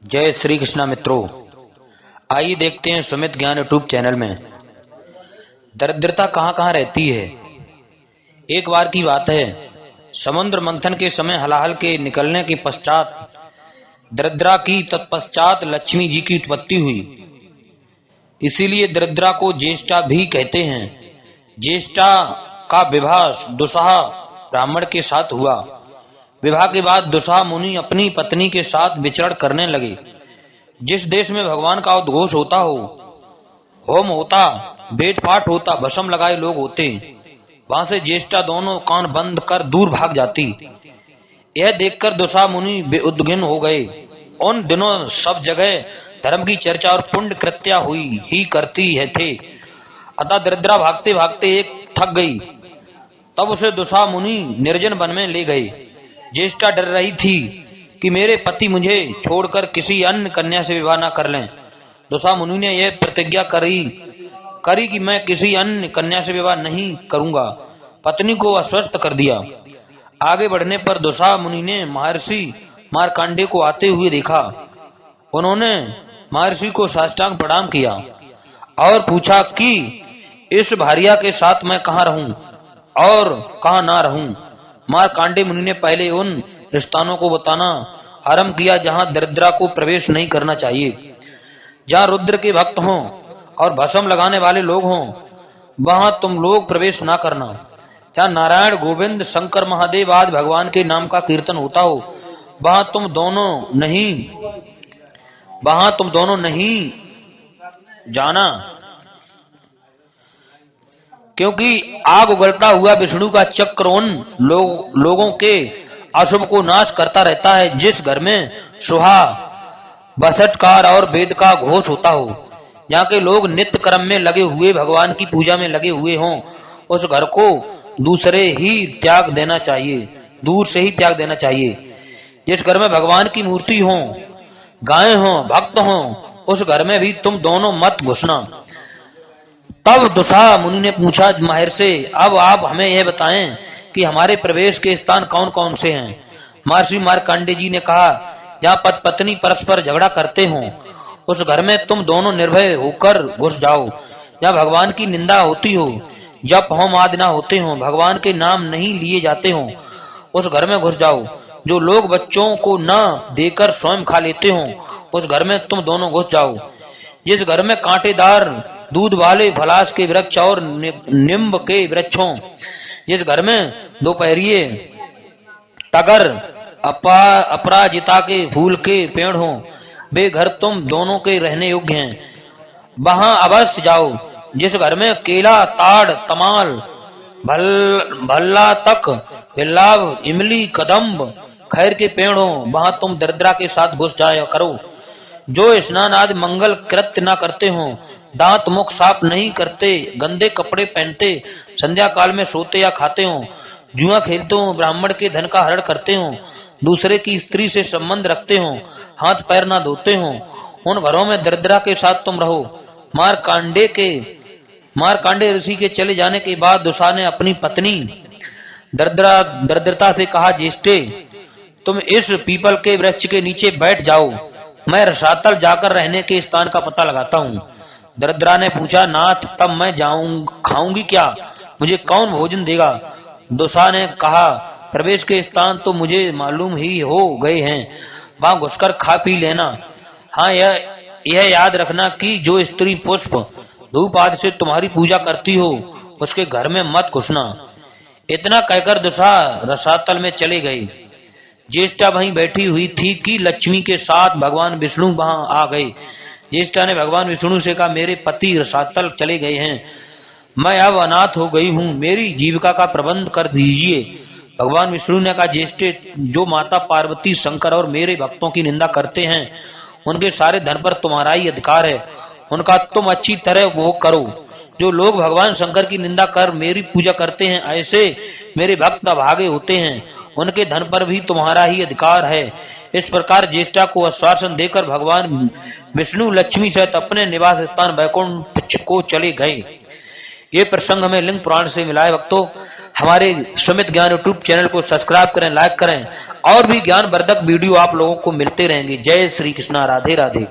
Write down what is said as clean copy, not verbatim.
जय श्री कृष्णा मित्रों, आइए देखते हैं सुमित ज्ञान यूट्यूब चैनल में दरिद्रता कहां कहां रहती है। एक बार की बात है, समुद्र मंथन के समय हलाहल के निकलने के पश्चात दरिद्रा की तत्पश्चात लक्ष्मी जी की उत्पत्ति हुई। इसीलिए दरिद्रा को ज्येष्ठा भी कहते हैं। ज्येष्ठा का विवाह दुस्साह ब्राह्मण के साथ हुआ। विवाह के बाद दुस्साह मुनि अपनी पत्नी के साथ विचरण करने लगे। जिस देश में भगवान का उद्घोष होता हो, होम होता, बेट पाठ होता, भस्म लगाए लोग होते, वहां से ज्येष्ठा दोनों कान बंद कर दूर भाग जाती। यह देखकर दुस्साह मुनि उद्विग्न हो गए। उन दिनों सब जगह धर्म की चर्चा और पुण्य कृत्या हुई ही करती है थे। अतः दरिद्रा भागते भागते एक थक गई। तब उसे दुस्साह मुनि निर्जन वन में ले गए। ज्येष्ठा डर रही थी कि मेरे पति मुझे छोड़कर किसी अन्य कन्या से विवाह न कर लें। दुस्साह मुनि ने यह प्रतिज्ञा करी कि मैं किसी अन्य कन्या से विवाह नहीं करूंगा। पत्नी को आश्वस्त कर दिया। आगे बढ़ने पर दुस्साह मुनि ने महर्षि मार्कंडेय को आते हुए देखा। उन्होंने महर्षि को साष्टांग प्रणाम किया और पूछा कि इस भार्या के साथ मैं कहाँ रहूं और कहाँ ना रहूं। मार्कंडेय मुनि ने पहले उन स्थानों को बताना आरंभ किया जहां दरिद्रा को प्रवेश नहीं करना चाहिए। जहां रुद्र के भक्त हों और भस्म लगाने वाले लोग हों, वहां तुम लोग प्रवेश ना करना। जहां नारायण, गोविंद, शंकर, महादेव आदि भगवान के नाम का कीर्तन होता हो, वहां तुम दोनों नहीं जाना, क्योंकि आग उगलता हुआ विष्णु का चक्र उन लोगों के अशुभ को नाश करता रहता है। जिस घर में सुहा, बसटकार और वेद का घोष होता हो, यहाँ के लोग नित्य कर्म में लगे हुए, भगवान की पूजा में लगे हुए हों, उस घर को दूर से ही त्याग देना चाहिए। जिस घर में भगवान की मूर्ति हो, गाय हो, भक्त हो, उस घर में भी तुम दोनों मत घुसना। तब दुस्साह मुनि ने पूछा, महर्षि अब आप हमें यह बताएं कि हमारे प्रवेश के स्थान कौन कौन से हैं। महर्षि मार्कंडेय जी ने कहा, जहाँ पति पत्नी परस्पर झगड़ा करते हों, उस घर में तुम दोनों निर्भय होकर घुस जाओ। जहाँ भगवान की निंदा होती हो, जप होम आदि ना होते हों, भगवान के नाम नहीं लिए जाते हों, उस घर में घुस जाओ। जो लोग बच्चों को न देकर स्वयं खा लेते हों, उस घर में तुम दोनों घुस जाओ। जिस घर में कांटेदार दूध वाले फलास के वृक्ष और निम्ब के वृक्ष हों, जिस घर में दोपहरिए, तगर, अपराजिता के फूल के पेड़ हों, वे घर तुम दोनों के रहने योग्य हैं, वहां अवश्य जाओ। जिस घर में केला, ताड़, तमाल, भल्ला तक, बिल्लाव, इमली, कदम्ब, खैर के पेड़ हों, वहां तुम दरिद्रा के साथ घुस जाया करो। जो स्नान आदि मंगल कृत्य न करते हों, दांत मुख साफ नहीं करते, गंदे कपड़े पहनते, संध्या काल में सोते या खाते हों, जुआ खेलते हों, ब्राह्मण के धन का हरण करते हों, दूसरे की स्त्री से संबंध रखते हों, हाथ पैर न धोते हों, उन घरों में दरिद्रा के साथ तुम रहो। मार्कंडेय ऋषि के चले जाने के बाद दुस्साह ने अपनी पत्नी दरिद्रता से कहा, ज्येष्ठे तुम इस पीपल के वृक्ष के नीचे बैठ जाओ, मैं रसातल जाकर रहने के स्थान का पता लगाता हूँ। दरिद्रा ने पूछा, नाथ तब मैं खाऊंगी क्या, मुझे कौन भोजन देगा। दुस्साह ने कहा, प्रवेश के स्थान तो मुझे मालूम ही हो गए हैं, वहां घुसकर खा पी लेना। हाँ, यह याद रखना कि जो स्त्री पुष्प धूप आदि से तुम्हारी पूजा करती हो, उसके घर में मत घुसना। इतना कहकर दुस्साह रसातल में चले गए। ज्येष्ठा वहीं बैठी हुई थी कि लक्ष्मी के साथ भगवान विष्णु वहां आ गए। ज्येष्ठा ने भगवान विष्णु से कहा, मेरे पति रसातल चले गए हैं, मैं अब अनाथ हो गई हूँ, मेरी जीविका का प्रबंध कर दीजिए। भगवान विष्णु ने कहा, ज्येष्ठे जो माता पार्वती, शंकर और मेरे भक्तों की निंदा करते हैं, उनके सारे धन पर तुम्हारा ही अधिकार है, उनका तुम अच्छी तरह वो करो। जो लोग भगवान शंकर की निंदा कर मेरी पूजा करते हैं, ऐसे मेरे भक्त अभागे होते हैं, उनके धन पर भी तुम्हारा ही अधिकार है। इस प्रकार ज्येष्ठा को आश्वासन देकर भगवान विष्णु लक्ष्मी सहित अपने निवास स्थान वैकुंठ को चले गए। ये प्रसंग हमें लिंग पुराण से मिला है। भक्तों, हमारे सुमित ज्ञान यूट्यूब चैनल को सब्सक्राइब करें, लाइक करें, और भी ज्ञान वर्धक वीडियो आप लोगों को मिलते रहेंगे। जय श्री कृष्णा, राधे राधे।